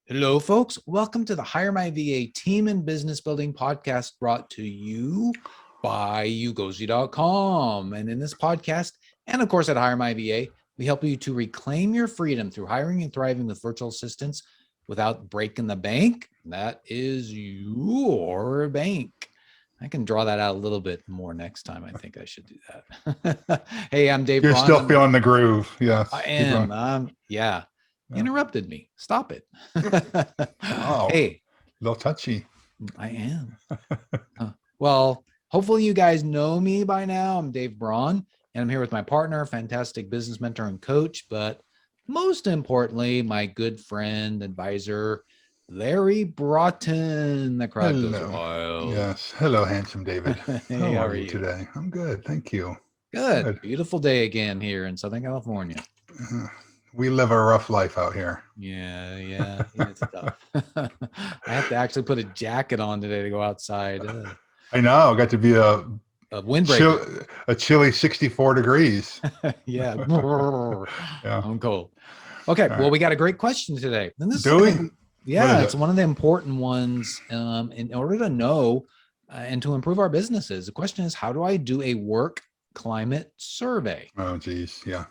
Hello, folks. Welcome to the HireMyVA Team and Business Building Podcast brought to you by ugozi.com. And in this podcast, and of course at HireMyVA, we help you to reclaim your freedom through hiring and thriving with virtual assistants without breaking the bank. That is your bank. I can draw that out a little bit more next time. I think I should do that. Hey, I'm Dave You're Braun. still feeling the groove. Yes. I am. Yeah. Interrupted me. Stop it. Wow. Hey, A little touchy. I am. Well, hopefully you guys know me by now. I'm Dave Braun, and I'm here with my partner, fantastic business mentor and coach, but most importantly, my good friend, advisor, Larry Broughton. The crowd goes wild. Yes. Hello, handsome David. Hey, how are you today? I'm good. Thank you. Good. Beautiful day again here in Southern California. We live a rough life out here. Yeah, it's tough. I have to actually put a jacket on today to go outside. I know. Got to be a windbreaker. A chilly 64 degrees. Yeah. I'm cold. Okay. Well, we got a great question today. And this it's one of the important ones in order to know and to improve our businesses. The question is, how do I do a work climate survey? Oh, geez. Yeah.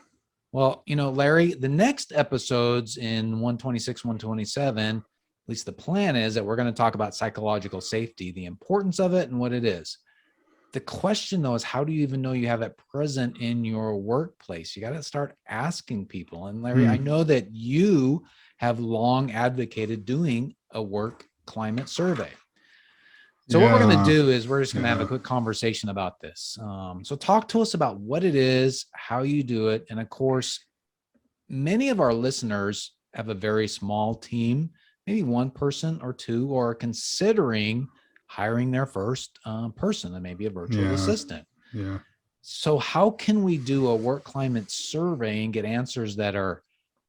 Well, Larry, the next episodes in 126, 127, at least the plan is that we're going to talk about psychological safety, the importance of it and what it is. The question, though, is how do you even know you have it present in your workplace? You got to start asking people. And Larry, I know that you have long advocated doing a work climate survey. So what we're going to do is we're just going to have a quick conversation about this. So talk to us about what it is, how you do it. And of course, many of our listeners have a very small team, maybe one person or two, or are considering hiring their first person and maybe a virtual assistant. Yeah. So how can we do a work climate survey and get answers that are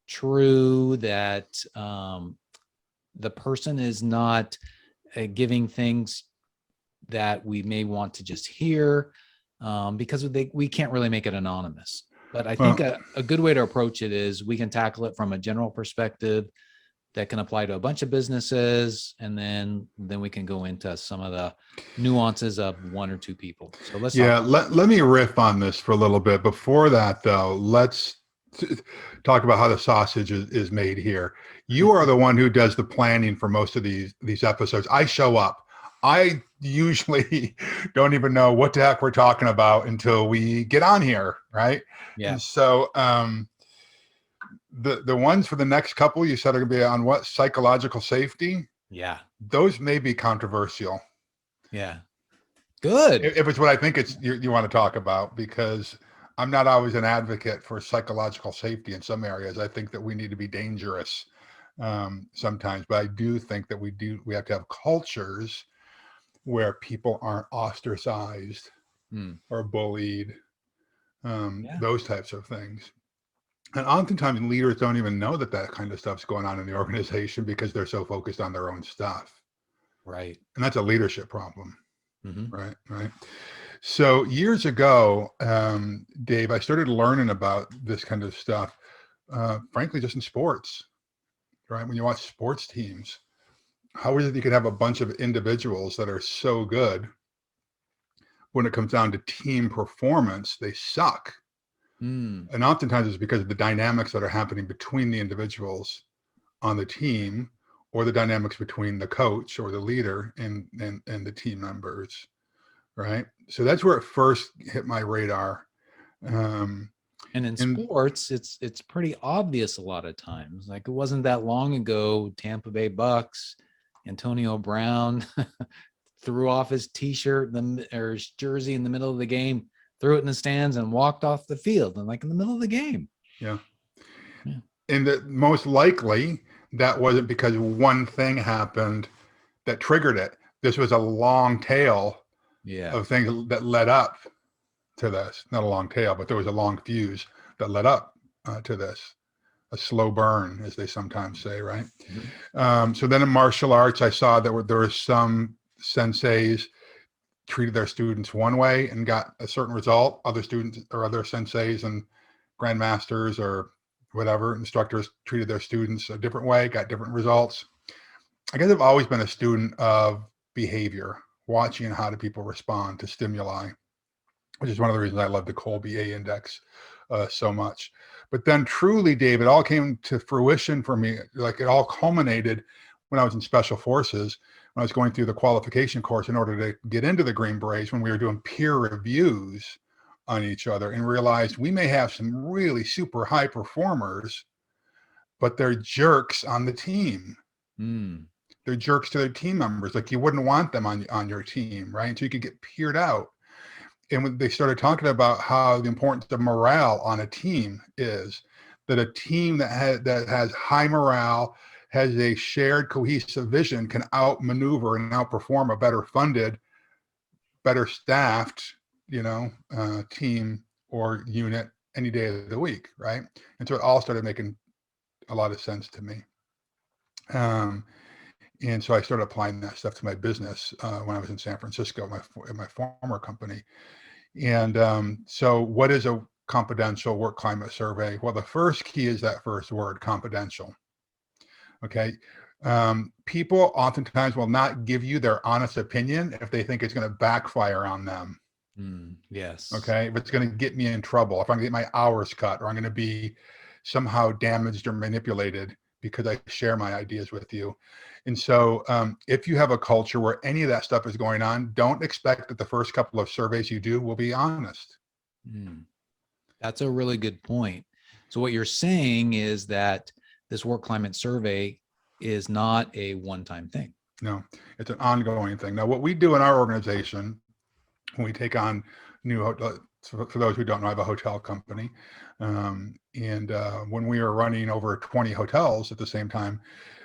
true, that the person is not giving things that we may want to just hear because we can't really make it anonymous. But I think a good way to approach it is we can tackle it from a general perspective that can apply to a bunch of businesses, and then we can go into some of the nuances of one or two people. So let's let me riff on this for a little bit. Before that, though, let's talk about how the sausage is made here. You are the one who does the planning for most of these episodes. I show up. I usually don't even know what the heck we're talking about until we get on here, right? Yeah. And so the ones for the next couple you said are going to be on what? Psychological safety? Yeah. Those may be controversial. Yeah. Good. If it's what I think you want to talk about, because I'm not always an advocate for psychological safety in some areas. I think that we need to be dangerous sometimes, but I do think that we have to have cultures where people aren't ostracized or bullied, those types of things. And oftentimes leaders don't even know that kind of stuff's going on in the organization because they're so focused on their own stuff. Right. And that's a leadership problem. Right. So years ago, Dave, I started learning about this kind of stuff, frankly, just in sports, right? When you watch sports teams, how is it you could have a bunch of individuals that are so good, when it comes down to team performance, they suck. And oftentimes it's because of the dynamics that are happening between the individuals on the team, or the dynamics between the coach or the leader and the team members, right? So that's where it first hit my radar. And in sports, it's pretty obvious a lot of times. Like, it wasn't that long ago, Tampa Bay Bucks, Antonio Brown threw off his t-shirt or his jersey in the middle of the game, threw it in the stands, and walked off the field, and in the middle of the game. Yeah. And that most likely that wasn't because one thing happened that triggered it. This was a long tail of things that led up to this. Not a long tail, but there was a long fuse that led up to this. A slow burn, as they sometimes say, right? So then in martial arts, I saw that there were some senseis treated their students one way and got a certain result. Other students or other senseis and grandmasters or whatever instructors treated their students a different way, got different results. I guess I've always been a student of behavior, watching how do people respond to stimuli, which is one of the reasons I love the Colby A index so much. But then truly, Dave, it all came to fruition for me. Like it all culminated when I was in special forces, when I was going through the qualification course in order to get into the Green Berets, when we were doing peer reviews on each other and realized we may have some really super high performers, but they're jerks on the team. Mm. They're jerks to their team members. Like you wouldn't want them on your team, right? So you could get peered out. And when they started talking about how the importance of morale on a team is, that a team that has high morale, has a shared cohesive vision, can outmaneuver and outperform a better funded, better staffed, team or unit any day of the week, right? And so it all started making a lot of sense to me. And so I started applying that stuff to my business when I was in San Francisco, my former company. And so what is a confidential work climate survey? Well, the first key is that first word, confidential. Okay. People oftentimes will not give you their honest opinion if they think it's going to backfire on them. Yes. Okay. If it's going to get me in trouble, if I'm going to get my hours cut, or I'm going to be somehow damaged or manipulated because I share my ideas with you. And so if you have a culture where any of that stuff is going on, don't expect that the first couple of surveys you do will be honest. That's a really good point. So what you're saying is that this work climate survey is not a one-time thing. No, it's an ongoing thing. Now, what we do in our organization, when we take on new hotels, for those who don't know, I have a hotel company. And when we were running over 20 hotels at the same time,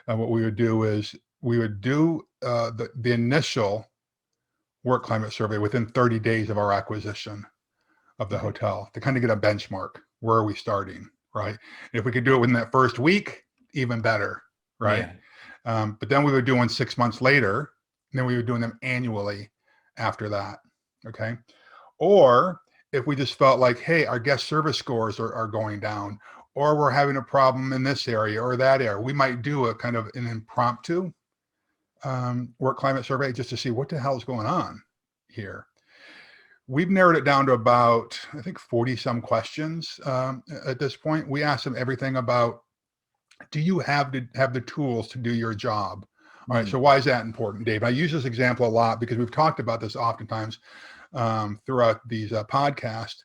what we would do is we would do the initial work climate survey within 30 days of our acquisition of the hotel to kind of get a benchmark. Where are we starting, right? And if we could do it within that first week, even better, right? Yeah. But then we would do one 6 months later, and then we were doing them annually after that, okay? Or if we just felt like, hey, our guest service scores are going down, or we're having a problem in this area or that area, we might do a kind of an impromptu work climate survey just to see what the hell is going on here. We've narrowed it down to about, I think, 40 some questions at this point. We asked them everything about, do you have the tools to do your job? All right, so why is that important, Dave? I use this example a lot because we've talked about this oftentimes throughout these podcasts.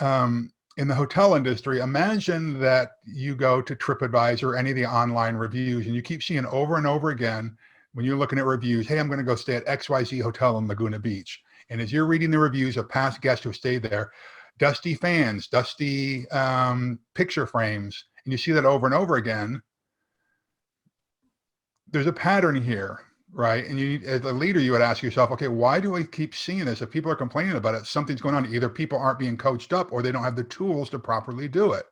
In the hotel industry, imagine that you go to TripAdvisor or any of the online reviews and you keep seeing over and over again when you're looking at reviews, hey, I'm going to go stay at XYZ Hotel in Laguna Beach. And as you're reading the reviews of past guests who stayed there, dusty fans, dusty picture frames, and you see that over and over again, there's a pattern here, right? And you, as a leader, you would ask yourself, okay, why do I keep seeing this? If people are complaining about it, something's going on. Either people aren't being coached up or they don't have the tools to properly do it,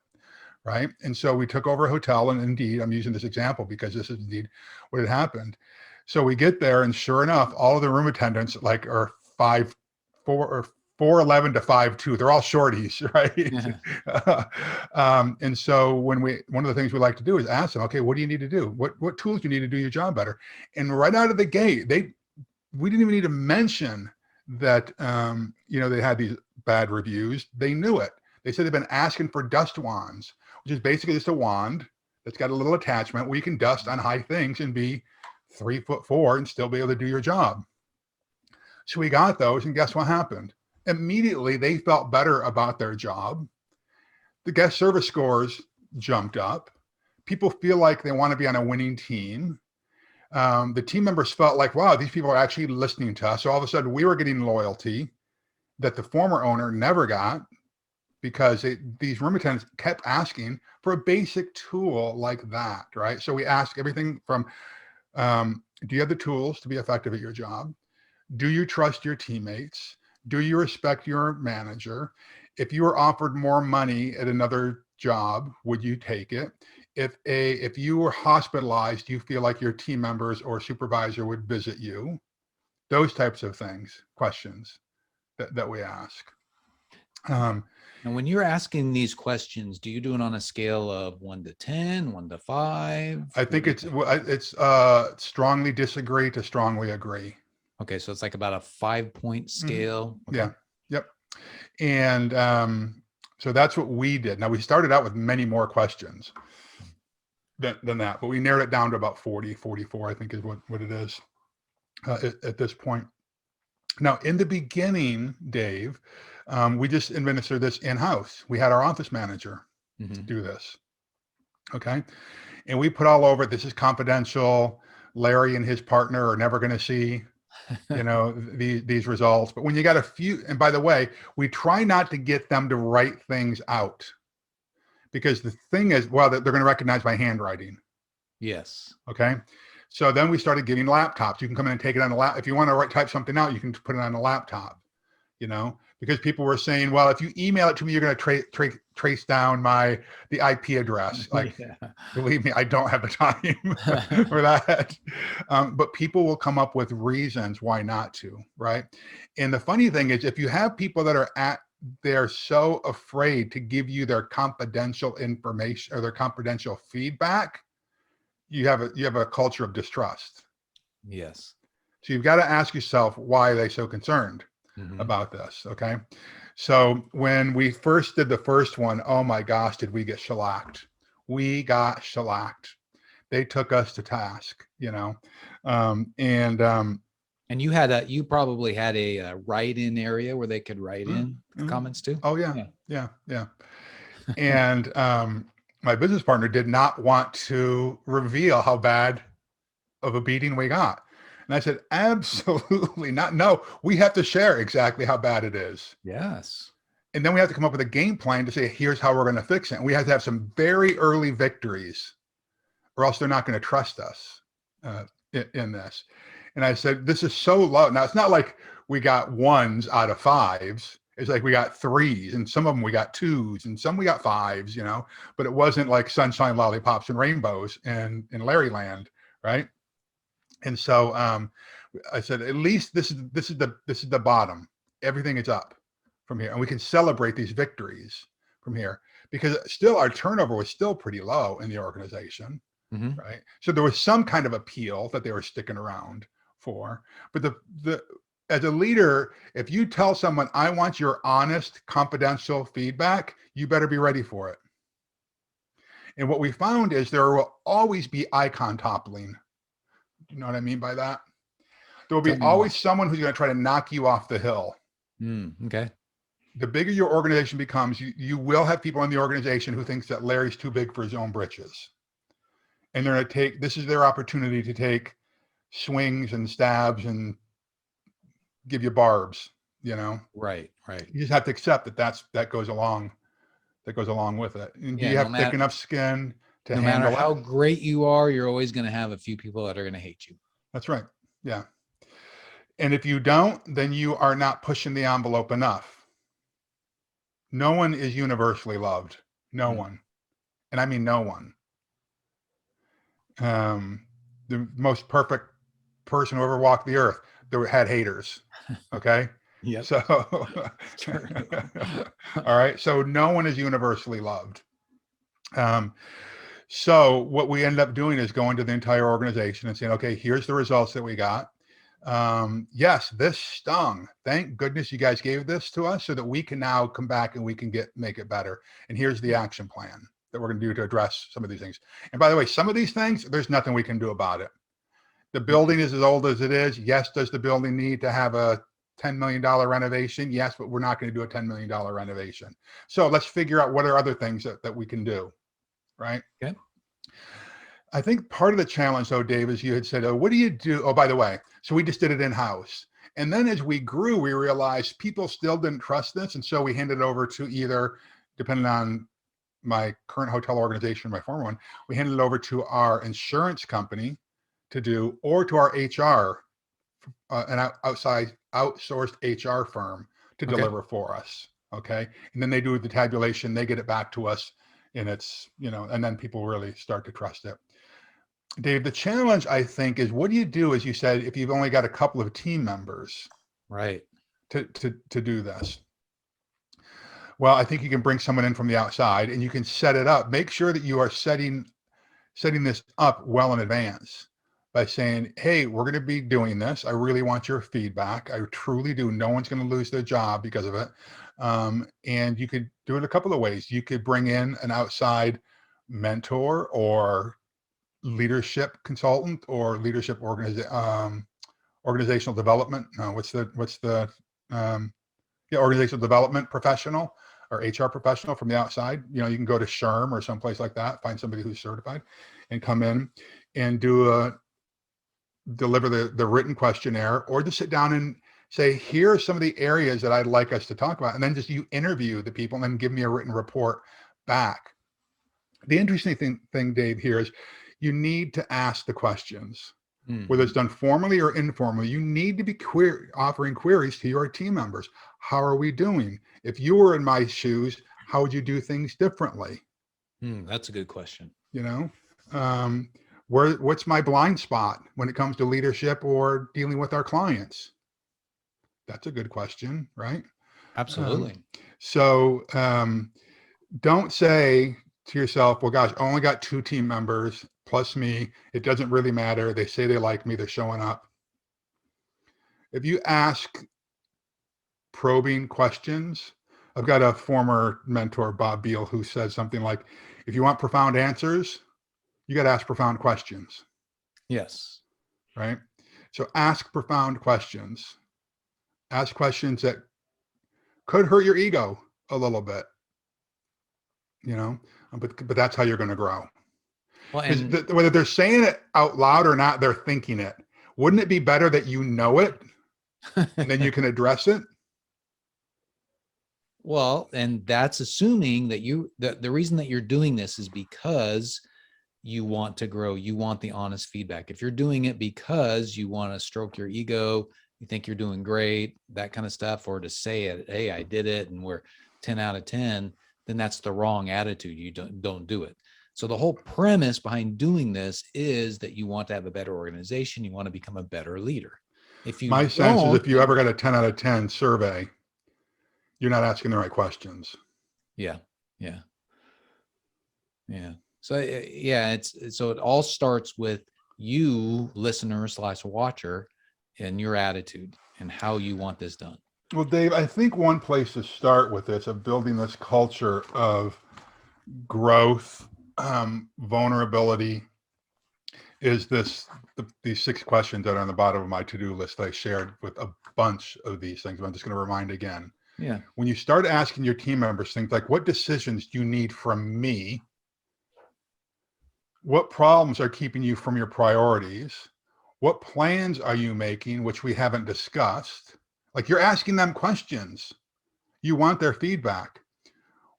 right? And so we took over a hotel, and indeed, I'm using this example because this is indeed what had happened. So we get there, and sure enough, all of the room attendants are 5'4" or 4'11" to 5'2". They're all shorties, right? And so one of the things we like to do is ask them, okay, what do you need to do? What tools do you need to do your job better? And right out of the gate, we didn't even need to mention that they had these bad reviews. They knew it. They said they've been asking for dust wands, which is basically just a wand that's got a little attachment where you can dust on high things and be 3'4" and still be able to do your job. So we got those, and guess what happened? Immediately, they felt better about their job. The guest service scores jumped up. People feel like they want to be on a winning team. The team members felt like, wow, these people are actually listening to us. So all of a sudden, we were getting loyalty that the former owner never got because these room attendants kept asking for a basic tool like that, right? So we ask everything from, do you have the tools to be effective at your job? Do you trust your teammates? Do you respect your manager? If you were offered more money at another job, would you take it? If you were hospitalized, do you feel like your team members or supervisor would visit you? Those types of things, questions that we ask. Um, And when you're asking these questions, do you do it on a scale of 1 to 10, 1 to 5? I think it's strongly disagree to strongly agree. Okay, so it's like about a 5-point scale. Okay. Yeah. Yep. And so that's what we did. Now we started out with many more questions than that, but we narrowed it down to about 40, 44, I think is what it is at this point. Now, in the beginning, Dave, we just administered this in-house. We had our office manager do this. Okay. And we put all over it, this is confidential. Larry and his partner are never going to see, these results. But when you got a few, and by the way, we try not to get them to write things out, because the thing is, well, they're going to recognize my handwriting. Yes. Okay. So then we started giving laptops. You can come in and take it on the laptop. If you want to type something out, you can put it on a laptop, because people were saying, well, if you email it to me, you're going to trace down the IP address. Like, believe me, I don't have the time for that. But people will come up with reasons why not to, right? And the funny thing is, if you have people that are they're so afraid to give you their confidential information or their confidential feedback, you have a culture of distrust. Yes. So you've got to ask yourself, why are they so concerned about this? Okay. So when we first did the first one, oh my gosh, did we get shellacked? We got shellacked. They took us to task, and you probably had a write-in area where they could write in comments too. Oh yeah. And my business partner did not want to reveal how bad of a beating we got. And I said, absolutely not. No, we have to share exactly how bad it is. Yes. And then we have to come up with a game plan to say, here's how we're going to fix it. And we have to have some very early victories, or else they're not going to trust us in this. And I said, this is so low. Now, it's not like we got 1s out of 5s. It's like we got 3s, and some of them we got 2s, and some we got 5s, but it wasn't like sunshine, lollipops, and rainbows in Larryland, right? And so I said, at least this is the bottom. Everything is up from here, and we can celebrate these victories from here, because still our turnover was still pretty low in the organization, right? So there was some kind of appeal that they were sticking around for. But the as a leader, if you tell someone, I want your honest, confidential feedback, you better be ready for it. And what we found is there will always be icon toppling. You know what I mean by that? There will be always someone who's going to try to knock you off the hill. Okay. The bigger your organization becomes, you will have people in the organization who thinks that Larry's too big for his own britches. And they're going to this is their opportunity to take swings and stabs and give you barbs, Right. You just have to accept that goes along with it. And do you have thick enough skin to handle it? No matter how great you are, you're always going to have a few people that are going to hate you. That's right. Yeah. And if you don't, then you are not pushing the envelope enough. No one is universally loved. No one. And I mean no one. The most perfect person who ever walked the earth, there had haters. Okay. Yeah. So, all right. So no one is universally loved. So what we ended up doing is going to the entire organization and saying, okay, here's the results that we got. Yes, this stung. Thank goodness you guys gave this to us so that we can now come back and we can make it better. And here's the action plan that we're going to do to address some of these things. And by the way, some of these things, there's nothing we can do about it. The building is as old as it is. Yes, does the building need to have a $10 million renovation? Yes, but we're not going to do a $10 million renovation. So let's figure out what are other things that we can do, right? Okay. I think part of the challenge, though, Dave, is you had said, what do you do? Oh, by the way, so we just did it in-house. And then as we grew, we realized people still didn't trust this. And so we handed it over to either, depending on my current hotel organization, my former one, we handed it over to our insurance company to do, or to our HR, an outside outsourced HR firm to deliver for us. Okay. And then they do the tabulation, they get it back to us, and it's, and then people really start to trust it. Dave, the challenge, I think, is what do you do, as you said, if you've only got a couple of team members, right, to do this? Well, I think you can bring someone in from the outside and you can set it up. Make sure that you are setting this up well in advance by saying, hey, we're going to be doing this. I really want your feedback. I truly do. No one's going to lose their job because of it. And you could do it a couple of ways. You could bring in an outside mentor or leadership consultant or leadership organizational development. Organizational development professional or HR professional from the outside. You know, you can go to SHRM or someplace like that, find somebody who's certified and come in and deliver the written questionnaire, or just sit down and say, here are some of the areas that I'd like us to talk about. And then just you interview the people and then give me a written report back. The interesting thing, Dave, here is you need to ask the questions. Whether it's done formally or informally, you need to be offering queries to your team members. How are we doing? If you were in my shoes, how would you do things differently? That's a good question. You know, what's my blind spot when it comes to leadership or dealing with our clients? That's a good question, right? Absolutely. Don't say to yourself, well, gosh, I only got 2 team members plus me. It doesn't really matter. They say they like me. They're showing up. If you ask probing questions, I've got a former mentor, Bob Beal, who says something like, if you want profound answers, you got to ask profound questions. Yes. Right? So ask profound questions. Ask questions that could hurt your ego a little bit, you know, but that's how you're going to grow. Well, and Whether they're saying it out loud or not, they're thinking it. Wouldn't it be better that you know it and then you can address it? Well, and that's assuming that the reason that you're doing this is because you want to grow. You want the honest feedback. If you're doing it because you want to stroke your ego, you think you're doing great, that kind of stuff, or to say it, hey, I did it and we're 10 out of 10, then that's the wrong attitude. You don't do it. So the whole premise behind doing this is that you want to have a better organization. You want to become a better leader. If you My sense is if you ever got a 10 out of 10 survey, you're not asking the right questions. Yeah. So so it all starts with you, listener / watcher, and your attitude and how you want this done. Well, Dave, I think one place to start with this, of building this culture of growth, vulnerability, is these 6 questions that are on the bottom of my to-do list that I shared with a bunch of these things. I'm just going to remind again. Yeah. When you start asking your team members things like, what decisions do you need from me? What problems are keeping you from your priorities? What plans are you making, which we haven't discussed? Like, you're asking them questions. You want their feedback.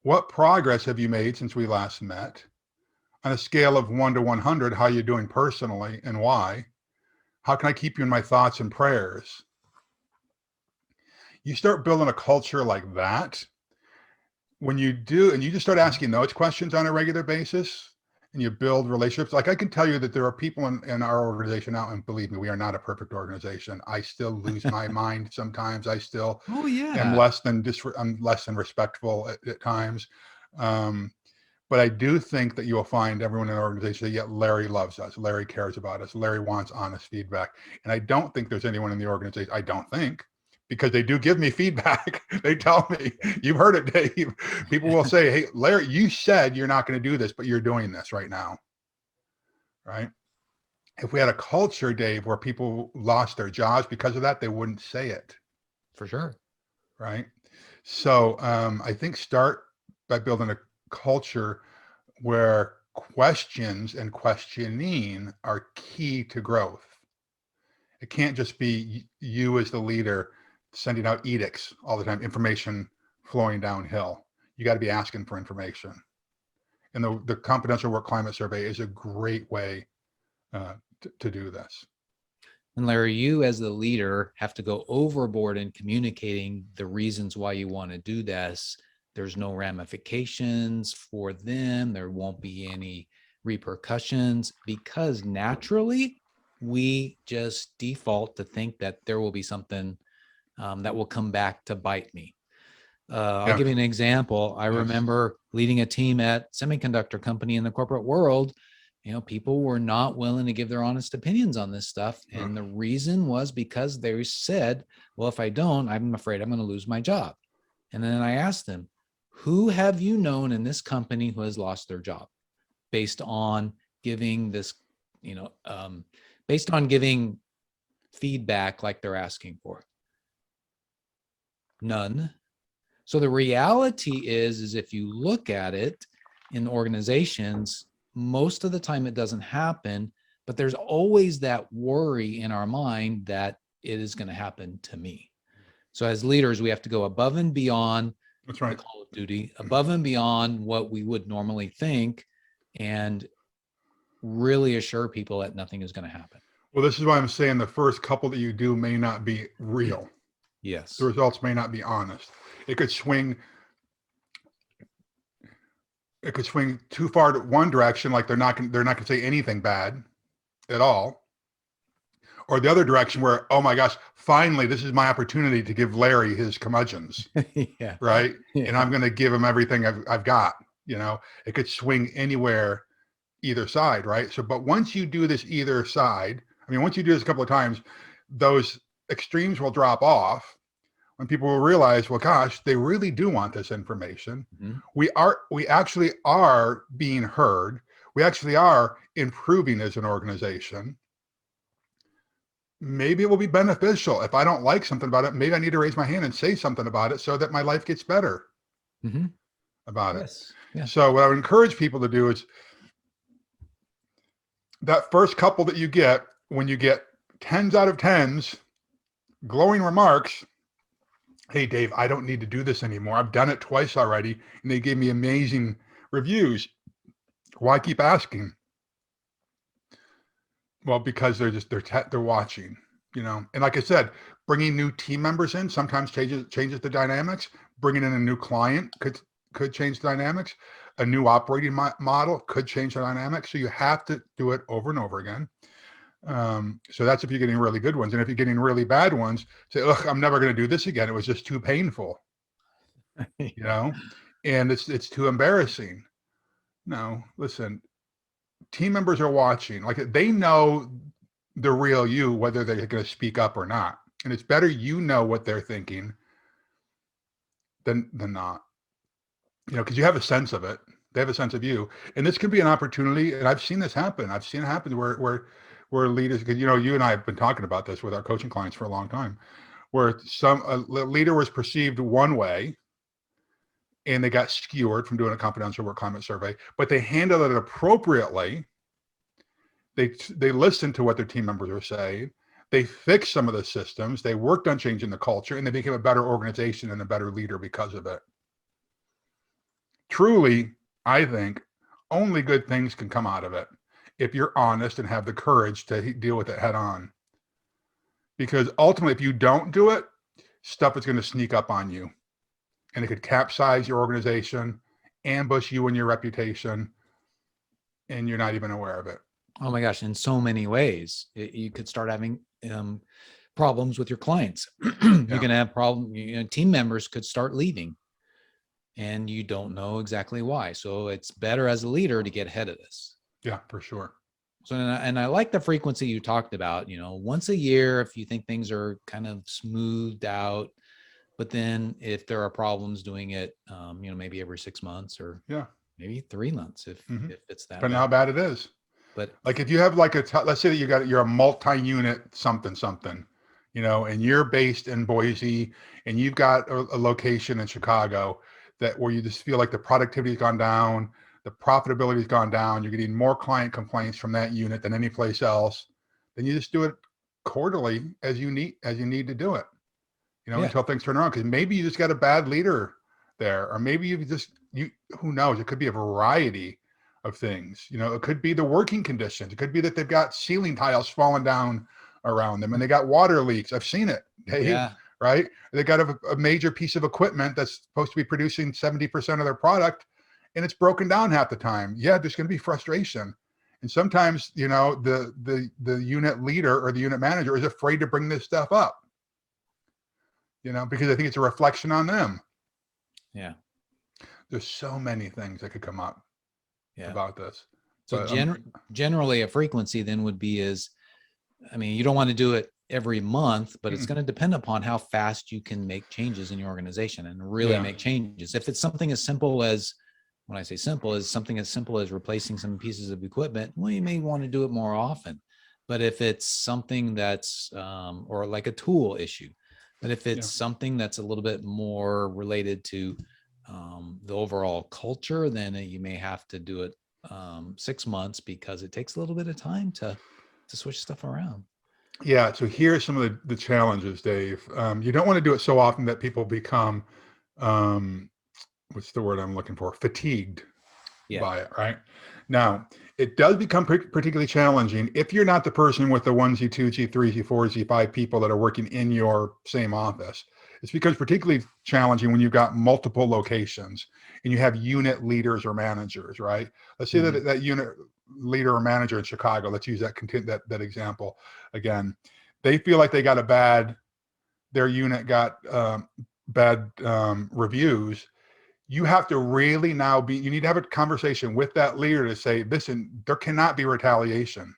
What progress have you made since we last met? On a scale of 1 to 100, how are you doing personally and why? How can I keep you in my thoughts and prayers? You start building a culture like that. When you do, and you just start asking those questions on a regular basis, and you build relationships. Like, I can tell you that there are people in our organization now, and believe me, we are not a perfect organization. I still lose my mind sometimes. I still am less than respectful at times. But I do think that you will find everyone in our organization that, yeah, Larry loves us. Larry cares about us. Larry wants honest feedback. And I don't think there's anyone in the organization, I don't think, because they do give me feedback. They tell me, you've heard it, Dave. People will say, hey, Larry, you said you're not going to do this, but you're doing this right now. Right? If we had a culture, Dave, where people lost their jobs because of that, they wouldn't say it. For sure. Right? So I think start by building a culture where questions and questioning are key to growth. It can't just be you as the leader sending out edicts all the time, information flowing downhill. You got to be asking for information. And the confidential work climate survey is a great way to do this. And Larry, you as the leader have to go overboard in communicating the reasons why you want to do this. There's no ramifications for them. There won't be any repercussions, because naturally we just default to think that there will be something that will come back to bite me. I'll give you an example. I remember leading a team at semiconductor company in the corporate world. People were not willing to give their honest opinions on this stuff. And the reason was because they said, well, if I don't, I'm afraid I'm going to lose my job. And then I asked them, who have you known in this company who has lost their job based on giving this, based on giving feedback like they're asking for? None. So the reality is if you look at it in organizations, most of the time it doesn't happen, but there's always that worry in our mind that it is going to happen to me. So as leaders, we have to go above and beyond the call of duty, above and beyond what we would normally think, and really assure people that nothing is going to happen. Well, this is why I'm saying the first couple that you do may not be real. Yes. The results may not be honest. It could swing too far to one direction, like they're not going to say anything bad at all, or the other direction where, oh my gosh, finally this is my opportunity to give Larry his curmudgeons. Yeah. Right. Yeah. And I'm going to give him everything I've got. It could swing anywhere, either side, right? So, but once you do this either side, once you do this a couple of times, those extremes will drop off. When people will realize, well, gosh, they really do want this information. Mm-hmm. We actually are being heard. We actually are improving as an organization. Maybe it will be beneficial. If I don't like something about it, maybe I need to raise my hand and say something about it so that my life gets better about it. Yeah. So what I would encourage people to do is that first couple that you get, when you get 10s out of 10s, glowing remarks, hey, Dave, I don't need to do this anymore. I've done it twice already, and they gave me amazing reviews. Why keep asking? Well, because they're watching, And like I said, bringing new team members in sometimes changes the dynamics. Bringing in a new client could change the dynamics. A new operating model could change the dynamics. So you have to do it over and over again. So that's if you're getting really good ones. And if you're getting really bad ones, say, ugh, I'm never going to do this again. It was just too painful, and it's too embarrassing. No, listen, team members are watching. Like, they know the real you, whether they're going to speak up or not. And it's better what they're thinking than not, because you have a sense of it. They have a sense of you. And this could be an opportunity. And I've seen this happen. I've seen it happen where leaders, because you and I have been talking about this with our coaching clients for a long time, where a leader was perceived one way and they got skewered from doing a confidential work climate survey, but they handled it appropriately. They listened to what their team members were saying. They fixed some of the systems. They worked on changing the culture, and they became a better organization and a better leader because of it. Truly, I think only good things can come out of it if you're honest and have the courage to deal with it head on. Because ultimately, if you don't do it, stuff is going to sneak up on you, and it could capsize your organization, ambush you and your reputation, and you're not even aware of it. Oh my gosh, in so many ways. You could start having problems with your clients. You're going to have problems. Team members could start leaving, and you don't know exactly why. So it's better as a leader to get ahead of this. Yeah, for sure. So, and I like the frequency you talked about, once a year, if you think things are kind of smoothed out, but then if there are problems, doing it, maybe every 6 months or maybe 3 months, if it's that. But how bad it is. But like, if you have let's say that you're a multi-unit something, and you're based in Boise and you've got a location in Chicago where you just feel like the productivity has gone down, the profitability has gone down, you're getting more client complaints from that unit than any place else, then you just do it quarterly as you need to do it, until things turn around. Because maybe you just got a bad leader there, or maybe who knows? It could be a variety of things. It could be the working conditions. It could be that they've got ceiling tiles falling down around them and they got water leaks. I've seen it. Right? They got a major piece of equipment that's supposed to be producing 70% of their product, and it's broken down half the time. Yeah, there's going to be frustration. And sometimes, the unit leader or the unit manager is afraid to bring this stuff up, because I think it's a reflection on them. Yeah. There's so many things that could come up about this. So But generally a frequency then would be you don't want to do it every month, but it's going to depend upon how fast you can make changes in your organization and really make changes. If it's something as simple as, when I say simple, is something as simple as replacing some pieces of equipment, well, you may want to do it more often. But if it's something that's, or like a tool issue, but if it's something that's a little bit more related to the overall culture, then you may have to do it 6 months, because it takes a little bit of time to switch stuff around. Yeah. So here's some of the challenges, Dave. You don't want to do it so often that people become, what's the word I'm looking for? Fatigued by it, right? Now, it does become particularly challenging if you're not the person with the 1G, 2G, 3G, 4G, 5 people that are working in your same office. It's because particularly challenging when you've got multiple locations and you have unit leaders or managers, right? Let's say that unit leader or manager in Chicago, let's use that example again. They feel like they got their unit got bad reviews. You have to really you need to have a conversation with that leader to say, listen, there cannot be retaliation.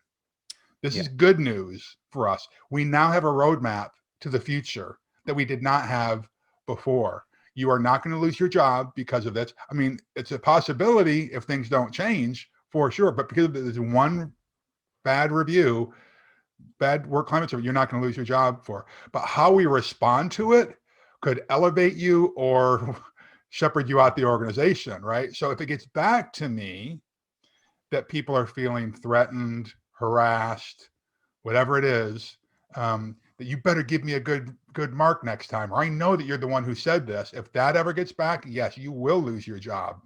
This is good news for us. We now have a roadmap to the future that we did not have before. You are not going to lose your job because of this. I mean, it's a possibility if things don't change, for sure, but because there's one bad review, bad work climate survey, you're not going to lose your job for. But how we respond to it could elevate you or shepherd you out the organization, right? So if it gets back to me that people are feeling threatened, harassed, whatever it is, that you better give me a good mark next time, or I know that you're the one who said this. If that ever gets back, yes, you will lose your job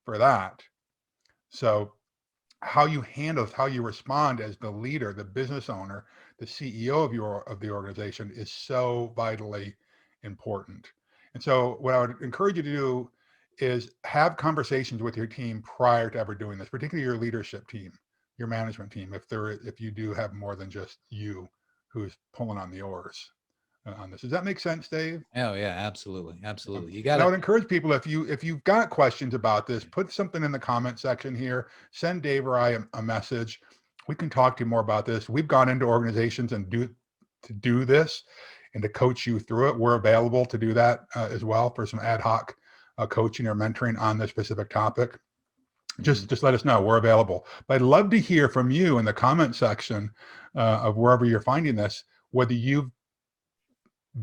for that. So how you handle, how you respond as the leader, the business owner, the CEO of the organization is so vitally important. And so what I would encourage you to do is have conversations with your team prior to ever doing this, particularly your leadership team, your management team, if you do have more than just you who's pulling on the oars on this. Does that make sense, Dave? Oh yeah, absolutely. Absolutely. I would encourage people, if you've got questions about this, put something in the comment section here, send Dave or I a message. We can talk to you more about this. We've gone into organizations and do this and to coach you through it. We're available to do that as well for some ad hoc coaching or mentoring on this specific topic. Just let us know. We're available. But I'd love to hear from you in the comment section of wherever you're finding this, whether you've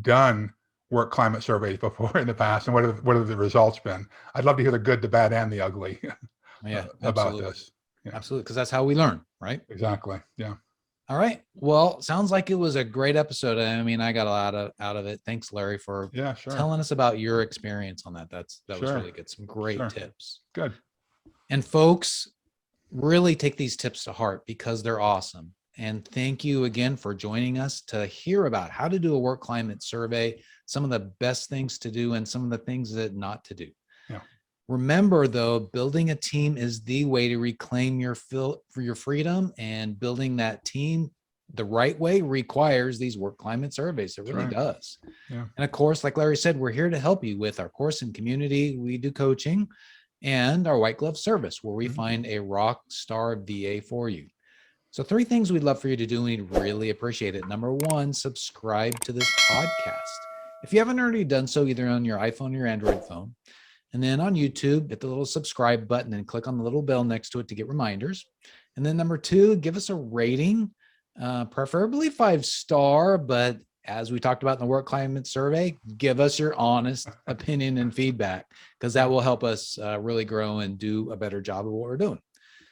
done work climate surveys before in the past and what have the results been. I'd love to hear the good, the bad, and the ugly about this. Absolutely, because that's how we learn, right? Exactly. Yeah. All right. Well, sounds like it was a great episode. I mean, I got a lot out of it. Thanks, Larry, for telling us about your experience on that. That was really good. Some great tips. Good. And folks, really take these tips to heart because they're awesome. And thank you again for joining us to hear about how to do a work climate survey, some of the best things to do and some of the things that not to do. Yeah. Remember, though, building a team is the way to reclaim your freedom, and building that team the right way requires these work climate surveys. It really does. Yeah. And of course, like Larry said, we're here to help you with our course and community. We do coaching and our white glove service, where we find a rock star VA for you. So 3 things we'd love for you to do, and we'd really appreciate it. Number 1, subscribe to this podcast. If you haven't already done so, either on your iPhone or your Android phone, and then on YouTube, hit the little subscribe button and click on the little bell next to it to get reminders. And then number 2, give us a rating, preferably 5-star, but as we talked about in the work climate survey, give us your honest opinion and feedback, because that will help us really grow and do a better job of what we're doing.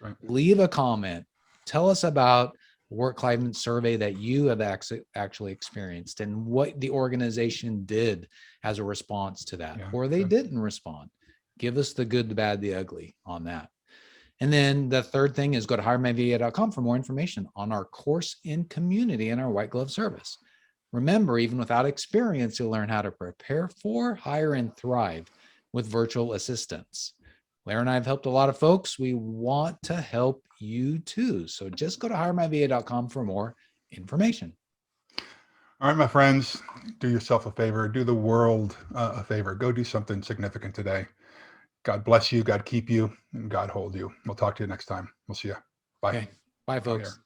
Right. Leave a comment. Tell us about work climate survey that you have actually experienced and what the organization did as a response to that, or they didn't respond. Give us the good, the bad, the ugly on that. And then the third thing is go to HireMyVA.com for more information on our course in community and our white glove service. Remember, even without experience, you'll learn how to prepare for, hire, and thrive with virtual assistants. Larry and I have helped a lot of folks. We want to help you too. So just go to HireMyVA.com for more information. All right, my friends, do yourself a favor, do the world a favor. Go do something significant today. God bless you, God keep you, and God hold you. We'll talk to you next time. We'll see you. Bye. Okay. Bye, folks.